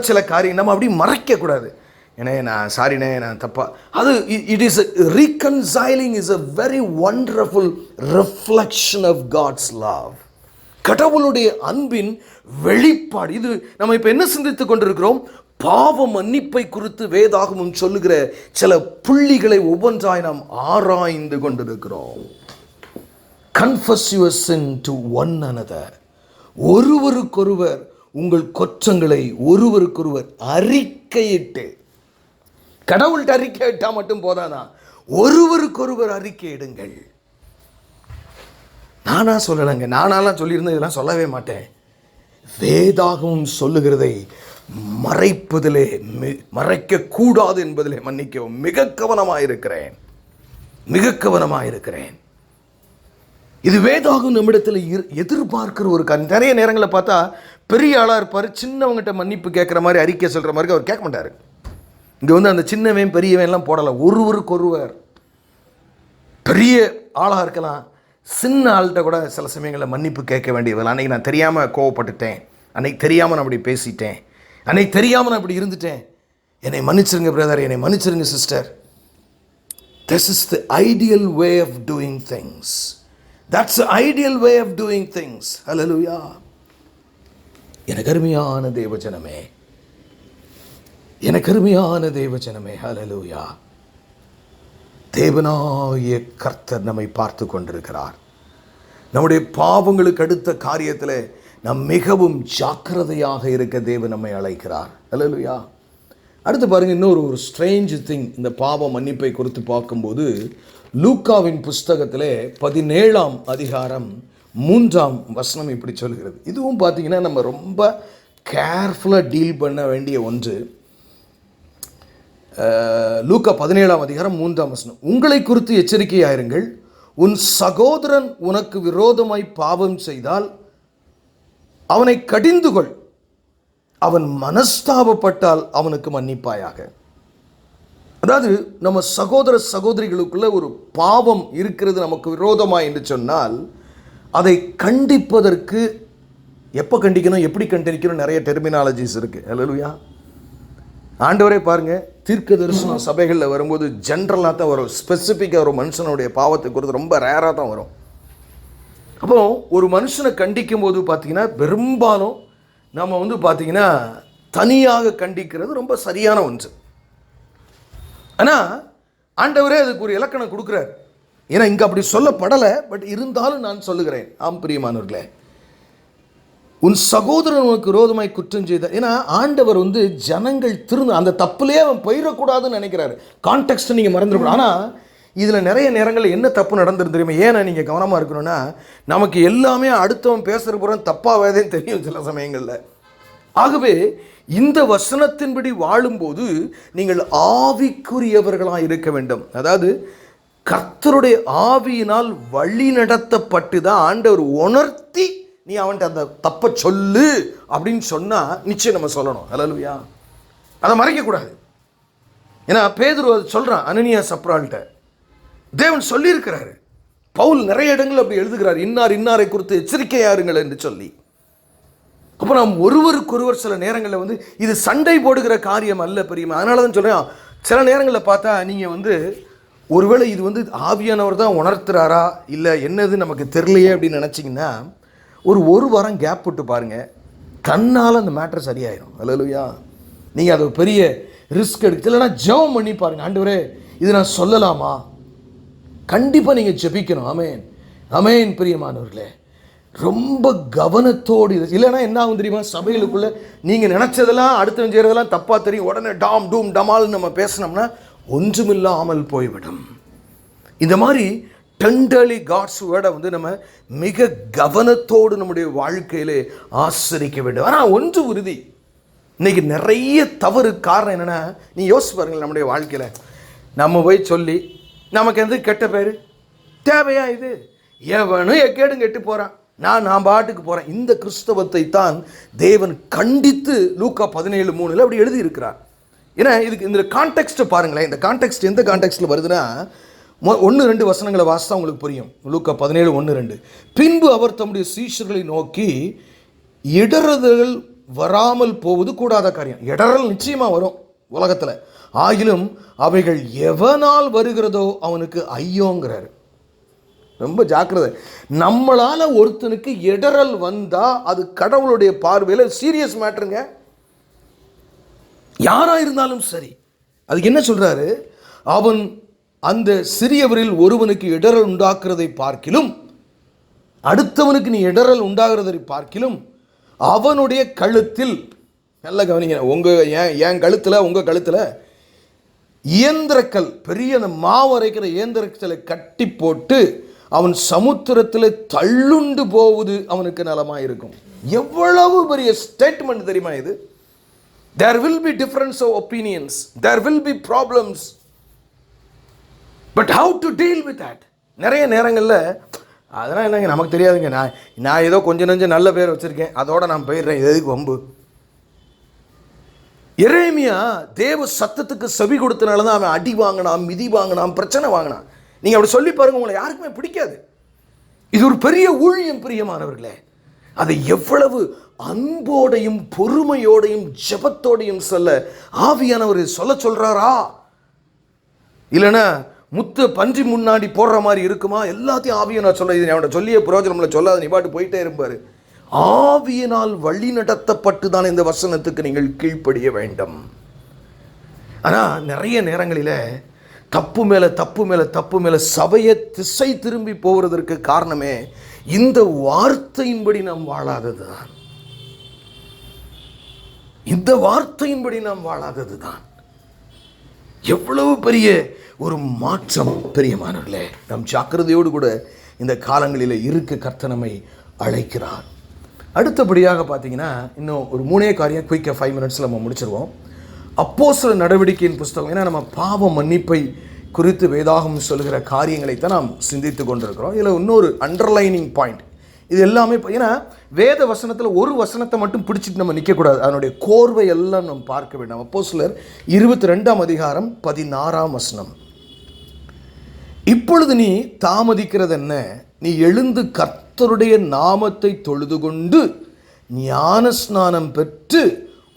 சில காரியம் நம்ம அப்படி மறைக்கக்கூடாது. ஏன்னா நான் சாரிண்ணே, நான் தப்பா, அது it is reconciling is a very wonderful reflection of God's love. கடவுளுடைய அன்பின் வெளிப்பாடு இது. நம்ம இப்போ என்ன சிந்தித்துக் கொண்டிருக்கிறோம்? பாவ மன்னிப்பை குறித்து வேதாகமம் சொல்லுகிற சில புள்ளிகளை ஒவ்வொன்றாய் நாம் ஆராய்ந்து கொண்டிருக்கிறோம். Confess your sin to one another. ஒருவருக்கொருவர் உங்கள் குற்றங்களை ஒருவருக்கொருவர் அறிக்கையிட்டு. கடவுள்கிட்ட அறிக்கையிட்டா மட்டும் போதாதான், ஒருவருக்கொருவர் அறிக்கையிடுங்கள். நானா சொல்லலைங்க, நானாலாம் சொல்லியிருந்தேன், இதெல்லாம் சொல்லவே மாட்டேன். வேதாகமம் சொல்லுகிறதை மறைப்பதிலே, மறைக்கக்கூடாது என்பதிலே மன்னிக்கவும் மிக கவனமாயிருக்கிறேன். இது வேதாகம் நம்மிடத்தில் எதிர்பார்க்கிற ஒரு காரியம். நிறைய நேரங்களில் பார்த்தா பெரிய ஆளாக இருப்பார், சின்னவங்ககிட்ட மன்னிப்பு கேட்குற மாதிரி அறிக்கை சொல்கிற மாதிரி அவர் கேட்க மாட்டார். இங்கே அந்த சின்னவன் பெரியவன்லாம் போடலை. ஒருவருக்கொருவர், பெரிய ஆளாக இருக்கலாம், சின்ன ஆள்கிட்ட கூட சில சமயங்களில் மன்னிப்பு கேட்க வேண்டியதில்லை. அன்றைக்கி நான் தெரியாமல் கோவப்பட்டுட்டேன், அன்றைக்கி தெரியாமல் நான் அப்படி பேசிட்டேன், அன்றைக்கி தெரியாமல் நான் அப்படி இருந்துட்டேன், என்னை மன்னிச்சிருங்க பிரதர், என்னை மன்னிச்சிருங்க sister. This is the ideal way of doing things. That's the ideal way of doing things. Hallelujah. எனக்கு அருமையான தேவஜனமே, ஹல்லேலூயா. தேவனாகிய கர்த்தர் நம்மை பார்த்து கொண்டிருக்கிறார். நம்முடைய பாவங்களுக்கு அடுத்த காரியத்தில் நாம் மிகவும் ஜாக்கிரதையாக இருக்க தேவன் நம்மை அழைக்கிறார். ஹல்லேலூயா. அடுத்து பாருங்கள், இன்னொரு ஸ்ட்ரேஞ்ச் திங் இந்த பாவ மன்னிப்பை குறித்து பார்க்கும்போது லூக்காவின் புஸ்தகத்திலே 17ஆம் அதிகாரம் 3ஆம் வசனம் இப்படி சொல்கிறது. இதுவும் பார்த்தீங்கன்னா நம்ம ரொம்ப கேர்ஃபுல்லாக டீல் பண்ண வேண்டிய ஒன்று. லூக்கா 17ஆம் அதிகாரம் 3ஆம் வசனம், உங்களை குறித்து எச்சரிக்கையாயிருங்கள், உன் சகோதரன் உனக்கு விரோதமாய் பாவம் செய்தால் அவனை கடிந்துகொள், அவன் மனஸ்தாபப்பட்டால் அவனுக்கு மன்னிப்பாயாக. அதாவது நம்ம சகோதர சகோதரிகளுக்குள்ள ஒரு பாவம் இருக்கிறது நமக்கு விரோதமாக என்று சொன்னால் அதை கண்டிப்பதற்கு எப்போ கண்டிக்கணும், எப்படி கண்டிக்கணும், நிறைய டெர்மினாலஜிஸ் இருக்குது. அல்லேலூயா. ஆண்டவரே பாருங்கள், தீர்க்க தரிசனம் சபைகளில் வரும்போது ஜென்ரலாக தான் வரும். ஸ்பெசிஃபிக்காக ஒரு மனுஷனுடைய பாவத்தை குறித்து ரொம்ப ரேராக தான் வரும். அப்போ ஒரு மனுஷனை கண்டிக்கும் போது பார்த்திங்கன்னா பெரும்பாலும் நம்ம பார்த்திங்கன்னா தனியாக கண்டிக்கிறது ரொம்ப சரியான ஒன்று. ஆனால் ஆண்டவரே அதுக்கு ஒரு இலக்கணம் கொடுக்குறார். ஏன்னா இங்கே அப்படி சொல்லப்படலை, பட் இருந்தாலும் நான் சொல்லுகிறேன். ஆம் பிரியமானவர்களே, உன் சகோதரன் உனக்கு விரோதமாய் குற்றம் செய்த, ஏன்னா ஆண்டவர் ஜனங்கள் அந்த தப்புலேயே அவன் போயிடக்கூடாதுன்னு நினைக்கிறாரு. கான்டெக்ஸ்ட்டை நீங்கள் மறந்துடக்கூடாது. ஆனால் இதில் நிறைய நேரங்களில் என்ன தப்பு நடந்துரு தெரியுமா? ஏன்னா நீங்கள் கவனமாக இருக்கணும்னா, நமக்கு எல்லாமே அடுத்தவன் பேசுகிற புறம் தப்பாகவே தெரியும் சில சமயங்களில். ஆகவே இந்த வசனத்தின்படி வாழும்போது நீங்கள் ஆவிக்குரியவர்களாக இருக்க வேண்டும். அதாவது கர்த்தருடைய ஆவியினால் வழி நடத்தப்பட்டு தான் ஆண்டவர் உணர்த்தி நீ அவன்கிட்ட அந்த தப்பை சொல்லு அப்படின்னு சொன்னால் நிச்சயம் நம்ம சொல்லணும். அல்லேலூயா. அதை மறைக்கக்கூடாது. ஏன்னா பேதுரு அது சொல்கிறான் அனனியா சப்ரால்கிட்ட. தேவன் சொல்லியிருக்கிறாரு. பவுல் நிறைய இடங்கள் அப்படி எழுதுகிறார், இன்னாரை குறித்து எச்சரிக்கையாருங்கள் என்று சொல்லி. அப்போ நாம் ஒருவருக்கொருவர் சில நேரங்களில் இது சண்டை போடுகிற காரியம் அல்ல பெரியமா. அதனால தான் சொல்கிறேன், சில நேரங்களில் பார்த்தா நீங்கள் ஒருவேளை இது ஆவியானவர் தான் உணர்த்துறாரா இல்லை என்னது நமக்கு தெரியலையே அப்படின்னு நினச்சிங்கன்னா ஒரு வாரம் கேப் விட்டு பாருங்கள், தன்னால் அந்த மேட்ரு சரியாயிடும். அல்லேலூயா. நீங்கள் அது பெரிய ரிஸ்க் எடுத்து இல்லைன்னா ஜெபம் பண்ணி பாருங்கள், ஆண்டவரே இது நான் சொல்லலாமா? கண்டிப்பாக நீங்கள் ஜெபிக்கணும். ஆமேன் ஆமேன். பிரியமானவர்களே, ரொம்ப கவனத்தோடு இல்லைன்னா என்ன ஆகும் தெரியுமா? சபைகளுக்குள்ளே நீங்கள் நினச்சதெல்லாம் அடுத்தவன் செய்கிறதெல்லாம் தப்பாக தெரியும், உடனே டாம் டூம் டமால்னு நம்ம பேசினோம்னா ஒன்றுமில்லாமல் போய்விடும். இந்த மாதிரி டெண்டர்லி காட்ஸ் வேர்டை நம்ம மிக கவனத்தோடு நம்முடைய வாழ்க்கையிலே ஆசரிக்க வேண்டும். ஆனால் ஒன்று உறுதி, இன்றைக்கி நிறைய தவறு காரணம் என்னென்னா, நீ யோசிச்சு பாருங்கள், நம்முடைய வாழ்க்கையில் நம்ம போய் சொல்லி நமக்கு எந்த கெட்ட பேர் தேவையா? இது எவனும் எக்கேடும் கெட்டு போகிறான், நான் பாட்டுக்கு போகிறேன். இந்த கிறிஸ்தவத்தை தான் தேவன் கண்டித்து லூக்கா 17:3 அப்படி எழுதியிருக்கிறார். ஏன்னா இதுக்கு இந்த கான்டெக்ஸ்ட்டை பாருங்களேன். இந்த கான்டெக்ஸ்ட் எந்த கான்டெக்ஸ்ட்டில் வருதுன்னா, 1-2 வசனங்களை வாசித்தா உங்களுக்கு புரியும். லூக்கா 17:1-2, பின்பு அவர் தம்முடைய சீஷர்களை நோக்கி, இடறுதல்கள் வராமல் போவது கூடாத காரியம். இடறல் நிச்சயமாக வரும் உலகத்தில், ஆகிலும் அவைகள் எவனால் வருகிறதோ அவனுக்கு ஐயோங்கிறாரு. ரொம்ப ஜாக்கிரதை. நம்மளால் ஒருத்தனுக்கு இடறல் வந்தால் அது கடவுளுடைய பார்வையில் சீரியஸ் மேட்டருங்க. யாராக இருந்தாலும் சரி. அதுக்கு என்ன சொல்கிறாரு? அவன் அந்த சிறியவரில் ஒருவனுக்கு இடறல் உண்டாக்குறதை பார்க்கிலும், அடுத்தவனுக்கு நீ இடறல் உண்டாகிறதை பார்க்கிலும் அவனுடைய கழுத்தில், நல்ல கவனிங்க, என் கழுத்தில் உங்கள் கழுத்தில் இயந்திரக்கல், பெரிய அந்த மாவரைக்கிற இயந்திரக்கலை கட்டி போட்டு அவன் சமுத்திரத்தில் தள்ளுண்டு போவது அவனுக்கு நலமாக இருக்கும். எவ்வளவு பெரிய ஸ்டேட்மெண்ட் தெரியுமா இது? There will be difference of opinions, there will be problems, but how to deal with that? நிறைய நேரங்களில் அதெல்லாம் என்னங்க நமக்கு தெரியாதுங்க, நான் ஏதோ கொஞ்சம் நஞ்சம் நல்ல பேர் வச்சுருக்கேன், அதோட நான் போயிடுறேன், எதுக்கு வம்பு? எரேமியா தேவ சத்தத்துக்கு செவி கொடுத்தனால தான் அவன் அடி வாங்கினான், மிதி வாங்கினான், பிரச்சனை வாங்கினான். நீங்கள் அப்படி சொல்லி பாருங்கள், உங்களை யாருக்குமே பிடிக்காது. இது ஒரு பெரிய ஊழியம் பிரியமானவர்களே. அதை எவ்வளவு அன்போடையும் பொறுமையோடையும் ஜெபத்தோடையும் சொல்ல ஆவியானவர் சொல்கிறாரா? இல்லைன்னா முத்து பன்றி முன்னாடி போடுற மாதிரி இருக்குமா? எல்லாத்தையும் ஆவியானவர் சொல்ல, இது அவனை சொல்லிய பிரயோஜனம்ல சொல்லாத, நீ பாட்டு போயிட்டே இருப்பார். ஆவியினால் வழி நடத்தப்பட்டு தான் இந்த வசனத்துக்கு நீங்கள் கீழ்ப்படிய வேண்டும். ஆனால் நிறைய நேரங்களில் தப்பு மேலே தப்பு மேலே தப்பு மேலே சபையை திசை திரும்பி போவதற்கு காரணமே இந்த வார்த்தையின்படி நாம் வாழாதது தான். இந்த வார்த்தையின்படி நாம் வாழாதது தான். எவ்வளவு பெரிய ஒரு மாற்றம் பிரியமானவர்களே. நாம் ஜாக்கிரதையோடு கூட இந்த காலங்களில் இருக்க கர்த்தர் நம்மை அழைக்கிறார். அடுத்தபடியாக பார்த்தீங்கன்னா இன்னும் ஒரு 3 காரியம் குயிக்காக 5 மினிட்ஸில் நம்ம முடிச்சிருவோம். அப்போஸ்தலர் நடவடிக்கையின் புஸ்தகம். ஏன்னா நம்ம பாவ மன்னிப்பை குறித்து வேதாகமம் சொல்கிற காரியங்களைத்தான் நாம் சிந்தித்து கொண்டிருக்கிறோம். இதில் இன்னொரு அண்டர்லைனிங் பாயிண்ட், இது எல்லாமே ஏன்னா வேத வசனத்தில் ஒரு வசனத்தை மட்டும் பிடிச்சிட்டு நம்ம நிற்கக்கூடாது, அதனுடைய கோர்வை எல்லாம் நம்ம பார்க்க வேண்டும். அப்போஸ்தலர் 22ஆம் அதிகாரம் 16ஆம் வசனம். இப்பொழுது நீ தாமதிக்கிறது என்ன? நீ எழுந்து கர்த்தருடைய நாமத்தை தொழுது கொண்டு ஞானஸ்நானம் பெற்று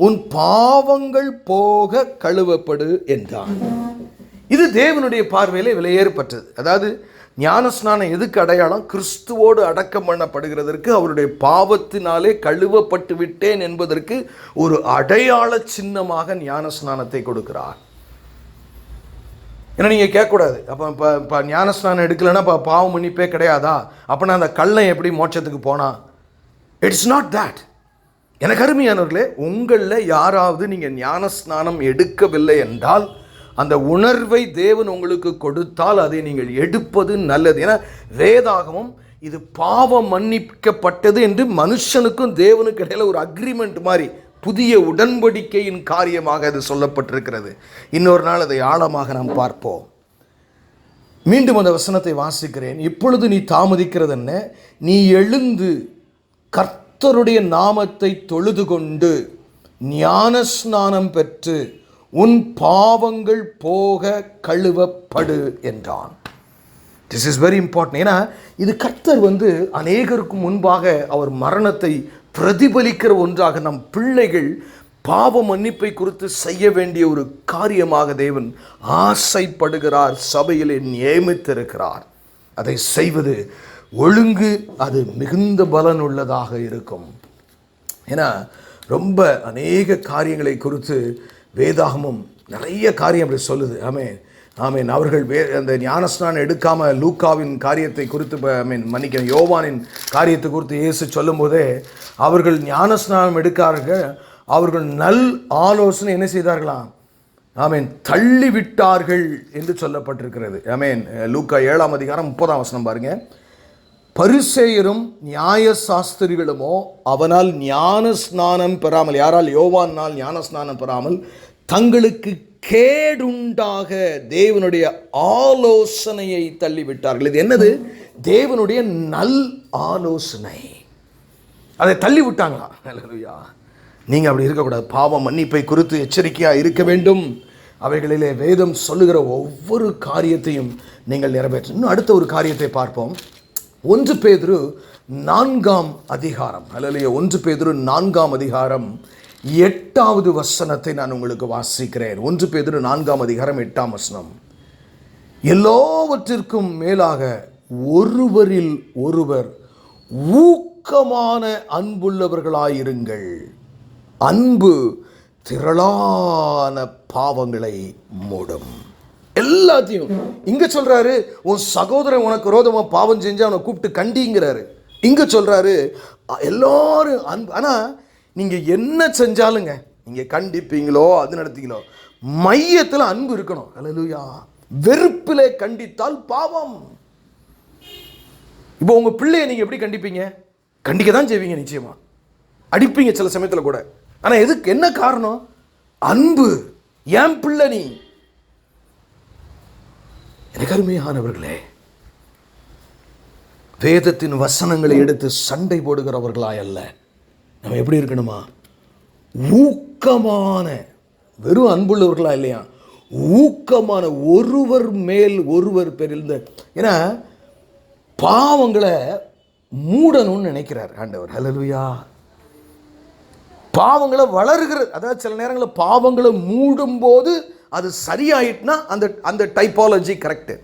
உன் பாவங்கள் போக கழுவப்படு என்றான். இது தேவனுடைய பார்வையிலே விலையேறப்பட்டது. அதாவது ஞானஸ்நானம் எதுக்கு அடையாளம்? கிறிஸ்துவோடு அடக்கம் பண்ணப்படுகிறதற்கு, அவருடைய பாவத்தினாலே கழுவப்பட்டு விட்டேன் என்பதற்கு ஒரு அடையாள சின்னமாக ஞானஸ்நானத்தை கொடுக்கிறார். ஏன்னா நீங்கள் கேட்கக்கூடாது, அப்போ ஞானஸ்நானம் எடுக்கலைன்னா இப்போ பாவம் மன்னிப்பே கிடையாதா? அப்போனா அந்த கள்ளன் எப்படி மோட்சத்துக்கு போனா? It's not that. எனக்கு அருமையானவர்களே, உங்களில் யாராவது நீங்கள் ஞானஸ்நானம் எடுக்கவில்லை என்றால் அந்த உணர்வை தேவன் உங்களுக்கு கொடுத்தால் அதை நீங்கள் எடுப்பது நல்லது. ஏன்னா வேதாகமம் இது பாவம் மன்னிக்கப்பட்டது என்று மனுஷனுக்கும் தேவனுக்கு இடையில ஒரு அக்ரிமெண்ட் மாதிரி, புதிய உடன்படிக்கையின் காரியமாக அது சொல்லப்பட்டிருக்கிறது. இன்னொரு நாள் அதை ஆழமாக நாம் பார்ப்போம். மீண்டும் அந்த வசனத்தை வாசிக்கிறேன். இப்பொழுது நீ தாமதிக்கிறது என்ன? நீ எழுந்து கர்த்தருடைய நாமத்தை தொழுது கொண்டு ஞானஸ்நானம் பெற்று உன் பாவங்கள் போக கழுவப்படு என்றான். This is very important. ஏன்னா இது கர்த்தர் அநேகருக்கு முன்பாக அவர் மரணத்தை பிரதிபலிக்கிற ஒன்றாக நம் பிள்ளைகள் பாவ மன்னிப்பை குறித்து செய்ய வேண்டிய ஒரு காரியமாக தேவன் ஆசைப்படுகிறார், சபையிலே நியமித்திருக்கிறார். அதை செய்வது ஒழுங்கு, அது மிகுந்த பலனுள்ளதாக இருக்கும். ஏன்னா ரொம்ப அநேக காரியங்களை குறித்து வேதாகமும் நிறைய காரியம் அப்படி சொல்லுது. ஆமேன். அவர்கள் அந்த ஞானஸ்நானம் எடுக்காமல் லூக்காவின் காரியத்தை குறித்து யோவானின் காரியத்தை குறித்து இயேசு சொல்லும் போதே அவர்கள் ஞானஸ்நானம் எடுக்கார்கள், அவர்கள் நல் ஆலோசனை என்ன செய்தார்களாம்? தள்ளி விட்டார்கள் என்று சொல்லப்பட்டிருக்கிறது. லூக்கா 7ஆம் அதிகாரம் 30ஆம் வசனம் பாருங்க. பரிசேயரும் நியாய சாஸ்திரிகளுமோ அவனால் ஞான ஸ்நானம் பெறாமல், யாரால்? யோவானால் ஞான ஸ்நானம் பெறாமல் தங்களுக்கு கேடுண்டாக தேவனுடைய ஆலோசனையை தள்ளிவிட்டார்கள். இது என்னது? தேவனுடைய நல் ஆலோசனை, அதை தள்ளி விட்டாங்களா? அல்லேலூயா. நீங்கள் அப்படி இருக்கக்கூடாது. பாவ மன்னிப்பை குறித்து எச்சரிக்கையாக இருக்க வேண்டும். அவைகளிலே வேதம் சொல்லுகிற ஒவ்வொரு காரியத்தையும் நீங்கள் நிறைவேற்ற. இன்னும் அடுத்த ஒரு காரியத்தை பார்ப்போம். 1 பேதுரு 4ஆம் அதிகாரம். அல்லேலூயா. 1 பேதுரு 4ஆம் அதிகாரம் 8வது வசனத்தை நான் உங்களுக்கு வாசிக்கிறேன். 1 பேதுரு 4ஆம் அதிகாரம் 8ஆம் வசனம். எல்லாவற்றிற்கும் மேலாக ஒருவரில் ஒருவர் ஊக்கமான அன்புள்ளவர்களாயிருங்கள். அன்பு திரளான பாவங்களை மூடும். எல்லாத்தையும் இங்க சொல்றாரு, உன் சகோதரன் உனக்கு விரோதமா பாவம் செஞ்சு அவனை கூப்பிட்டு கண்டிங்கிறாரு. இங்க சொல்றாரு எல்லாரும் அன்பு. ஆனா நீங்க என்ன செஞ்சாலுங்க, நீங்க கண்டிப்பீங்களோ அது நடத்தீங்களோ, மையத்தில் அன்பு இருக்கணும். அல்லேலூயா. வெறுப்பிலே கண்டித்தால் பாவம். இப்போ உங்க பிள்ளையை நீங்க எப்படி கண்டிப்பீங்க? கண்டிக்க தான் செய்வீங்க, நிச்சயமா அடிப்பீங்க சில சமயத்தில் கூட. ஆனா எதுக்கு? என்ன காரணம்? அன்பு. ஏன் பிள்ளை நீ. எனக்கு அருமையானவர்களே, வேதத்தின் வசனங்களை எடுத்து சண்டை போடுகிறவர்களாய் அல்ல, நம்ம எப்படி இருக்கணுமா? ஊக்கமான, வெறும் அன்புள்ளவர்களா இல்லையா, ஊக்கமான, ஒருவர் மேல் ஒருவர் பெரிந்த. ஏன்னா பாவங்களை மூடணும்னு நினைக்கிறார் ஆண்டவர். ஹல்லேலூயா. பாவங்களை வளர்கிறது. அதாவது சில நேரங்களில் பாவங்களை மூடும் போது அது சரியாயிட்டுனா அந்த டைப்பாலஜி கரெக்டு.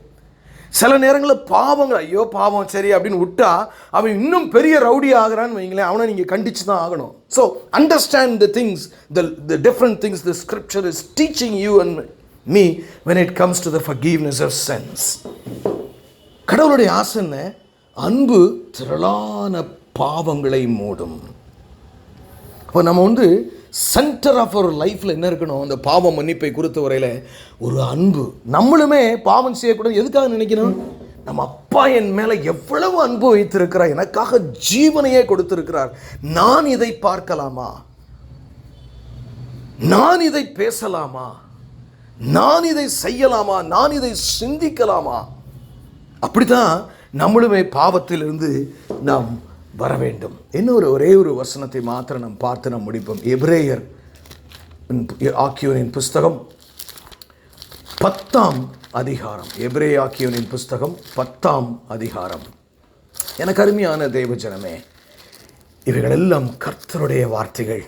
சில நேரங்களில் பாவங்கள், ஐயோ பாவம் சரி அப்படின்னு விட்டா அவன் இன்னும் பெரிய ரவுடி ஆகிறான்னு வைங்களேன், அவனை நீங்கள் கண்டிச்சு தான் ஆகணும். So understand the things, the different things the scripture is teaching you and me when it comes to the forgiveness of sins. கடவுளுடைய ஆசனை அன்பு திரளான பாவங்களை மூடும். இப்போ நம்ம சென்டர் ஆஃப் அவர் லைஃப்பில் என்ன இருக்கணும்? அந்த பாவம் மன்னிப்பை குறித்த வரையில் ஒரு அன்பு. நம்மளுமே பாவம் செய்யக்கூடாது. எதுக்காக நினைக்கணும்? நம்ம அப்பா என் மேலே எவ்வளவு அன்பு வைத்திருக்கிறார், எனக்காக ஜீவனையே கொடுத்திருக்கிறார். நான் இதை பார்க்கலாமா? நான் இதை பேசலாமா? நான் இதை செய்யலாமா? நான் இதை சிந்திக்கலாமா? அப்படித்தான் நம்மளுமே பாவத்திலிருந்து நாம் வர வேண்டும். இன்னொரு ஒரே ஒரு வசனத்தை மாத்திரம் நாம் பார்த்து நாம் முடிப்போம். எபிரேயர் ஆக்கியோனின் புஸ்தகம் 10ஆம் அதிகாரம். எபிரேய ஆக்கியோனின் புஸ்தகம் 10ஆம் அதிகாரம். எனக்கு அருமையான தேவ ஜனமே, இவைகளெல்லாம் கர்த்தருடைய வார்த்தைகள்.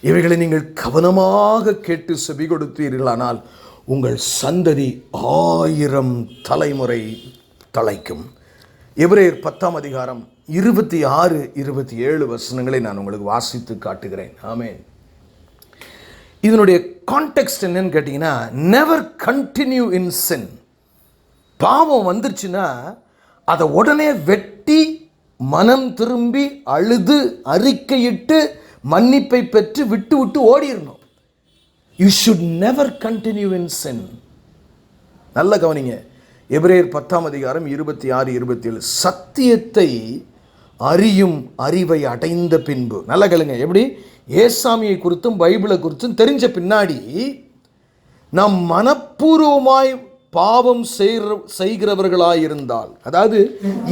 இவைகளை நீங்கள் கவனமாக கேட்டு செவி கொடுத்தீர்களானால் உங்கள் சந்ததி 1000 தலைமுறை தழைக்கும். எபிரேயர் 10ஆம் அதிகாரம் 26, 27 வசனங்களை நான் உங்களுக்கு வாசித்து காட்டுகிறேன். ஆமென். இதனுடைய கான்டெக்ஸ்ட் என்னன்னு கேட்டிங்கன்னா, நெவர் கண்டினியூ இன் சின். பாவம் வந்துருச்சுன்னா அதை உடனே வெட்டி மனம் திரும்பி அழுது அறிக்கையிட்டு மன்னிப்பை பெற்று விட்டு விட்டு ஓடிடணும். You should never continue in sin. நல்ல கவனிங்க. எபிரேயர் 10ஆம் அதிகாரம் 26, 27. சத்தியத்தை அறியும் அறிவை அடைந்த பின்பு, நல்ல கேளுங்க, எப்படி ஏசாமியை குறித்தும் பைபிளை குறித்தும் தெரிஞ்ச பின்னாடி நாம் மனப்பூர்வமாய் பாவம் செய்கிறவர்களாயிருந்தால், அதாவது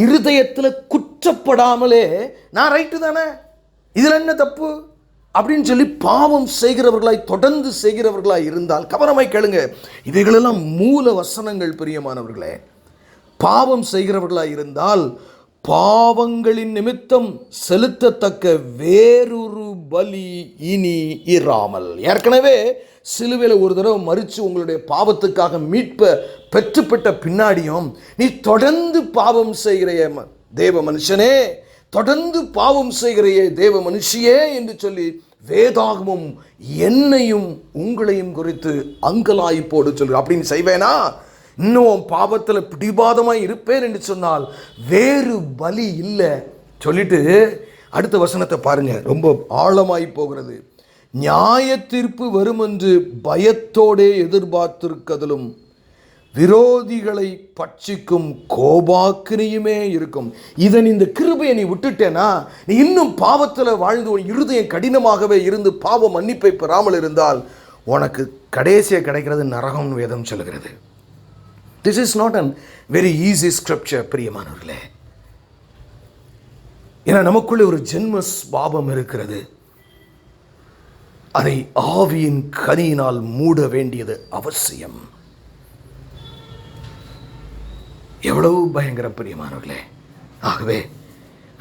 இருதயத்தில் குற்றப்படாமலே நான் ரைட்டு தானே, இதில் என்ன தப்பு அப்படின்னு சொல்லி பாவம் செய்கிறவர்களாய் தொடர்ந்து செய்கிறவர்களாய் இருந்தால், கவனமாய் கேளுங்க, இவைகளெல்லாம் மூல வசனங்கள் பிரியமானவர்களே. பாவம் செய்கிறவர்களாய் இருந்தால் பாவங்களின் நிமித்தம் செலுத்தத்தக்க வேறொரு பலி இனி இராமல். ஏற்கனவே சிலுவையில் ஒரு தடவை மரித்து உங்களுடைய பாவத்துக்காக மீட்பை பெற்றுப்பட்ட பின்னாடியும் நீ தொடர்ந்து பாவம் செய்கிற தேவ மனுஷனே, தொடர்ந்து பாவம் செய்கிற தேவ மனுஷியே என்று சொல்லி வேதாகமும் என்னையும் உங்களையும் குறித்து அங்கலாய்ப்போடு சொல்கிறேன். அப்படின்னு செய்வேனா இன்னும் பாவத்தில் பிடிவாதமாய் இருப்பேன் என்று சொன்னால் வேறு பலி இல்லை சொல்லிட்டு அடுத்த வசனத்தை பாருங்க, ரொம்ப ஆழமாய் போகிறது. நியாய தீர்ப்பு வரும் என்று பயத்தோடே எதிர்பார்த்திருக்கதிலும் விரோதிகளை பட்சிக்கும் கோபாக்கினியுமே இருக்கும். இதன் இந்த கிருபையை நீ விட்டுட்டேனா, நீ இன்னும் பாவத்தில் வாழ்ந்து இருதயம் கடினமாகவே இருந்து பாவ மன்னிப்பை பெறாமல் இருந்தால் உனக்கு கடைசியாக கிடைக்கிறது நரகம் வேதம் சொல்கிறது. This is not a very easy scripture பிரியமானவர்களே. ஏன்னா நமக்குள்ளே ஒரு ஜென்ம பாவம் இருக்கிறது. அதை ஆவியின் கனியினால் மூட வேண்டியது அவசியம். எவ்வளவு பயங்கர பிரியமானவர்களே. ஆகவே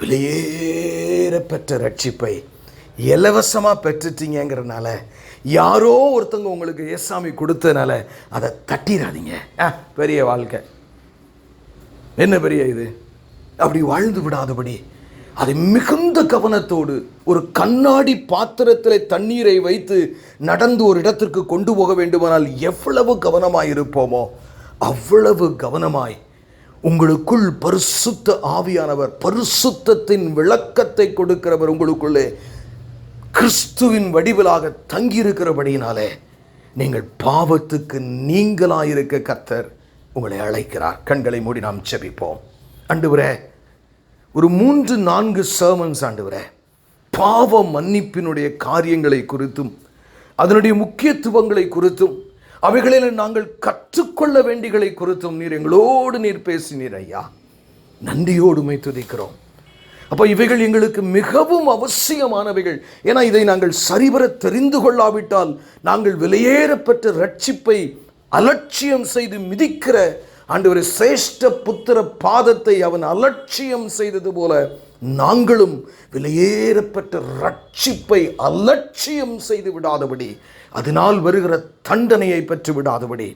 விலையேற பெற்ற ரட்சிப்பை இலவசமாக பெற்றுட்டீங்கிறதுனால, யாரோ ஒருத்தங்க உங்களுக்கு ஏசாமி கொடுத்ததுனால அதை தட்டிடாதீங்க. பெரிய வாழ்க்கை என்ன பெரிய இது அப்படி வாழ்ந்து விடாதபடி அதை மிகுந்த கவனத்தோடு ஒரு கண்ணாடி பாத்திரத்தில் தண்ணீரை வைத்து நடந்து ஒரு இடத்திற்கு கொண்டு போக வேண்டுமானால் எவ்வளவு கவனமாய் இருப்போமோ அவ்வளவு கவனமாய் உங்களுக்குள் பரிசுத்த ஆவியானவர், பரிசுத்தத்தின் விளக்கத்தை கொடுக்கிறவர் உங்களுக்குள்ளே கிறிஸ்துவின் வடிவிலாக தங்கியிருக்கிறபடியினாலே நீங்கள் பாவத்துக்கு நீங்களாயிருக்க கர்த்தர் உங்களை அழைக்கிறார். கண்களை மூடி நாம் ஜெபிப்போம். ஆண்டவரே, ஒரு 3-4 சர்மன்ஸ் ஆண்டவரே பாவ மன்னிப்பினுடைய காரியங்களை குறித்தும் அதனுடைய முக்கியத்துவங்களை குறித்தும் அவைகளில் நாங்கள் கற்றுக்கொள்ள வேண்டியவை குறித்தும் நீர் பேசினீர் ஐயா. நன்றியோடுமை துதிக்கிறோம். அப்போ இவைகள் எங்களுக்கு மிகவும் அவசியமானவைகள். ஏன்னா இதை நாங்கள் சரிவர தெரிந்து கொள்ளாவிட்டால் நாங்கள் விலையேறப்பட்ட ரட்சிப்பை அலட்சியம் செய்து மிதிக்கிற ஆண்டவரே, சிரேஷ்ட புத்திர பாதத்தை அவன் அலட்சியம் செய்தது போல நாங்களும் விலையேறப்பட்ட ரட்சிப்பை அலட்சியம் செய்து விடாதபடி, அதனால் வருகிற தண்டனையை பெற்று விடாதபடி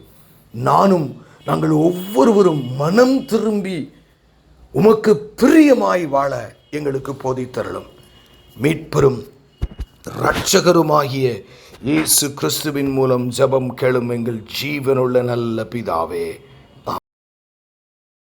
நாங்கள் ஒவ்வொருவரும் மனம் திரும்பி உமக்கு பிரியமாய் வாழ எங்களுக்கு போதித்தருளும். மீட்பெரும் இரட்சகருமாகிய இயேசு கிறிஸ்துவின் மூலம் ஜெபம் கேளும் எங்கள் ஜீவனுள்ள நல்ல பிதாவே.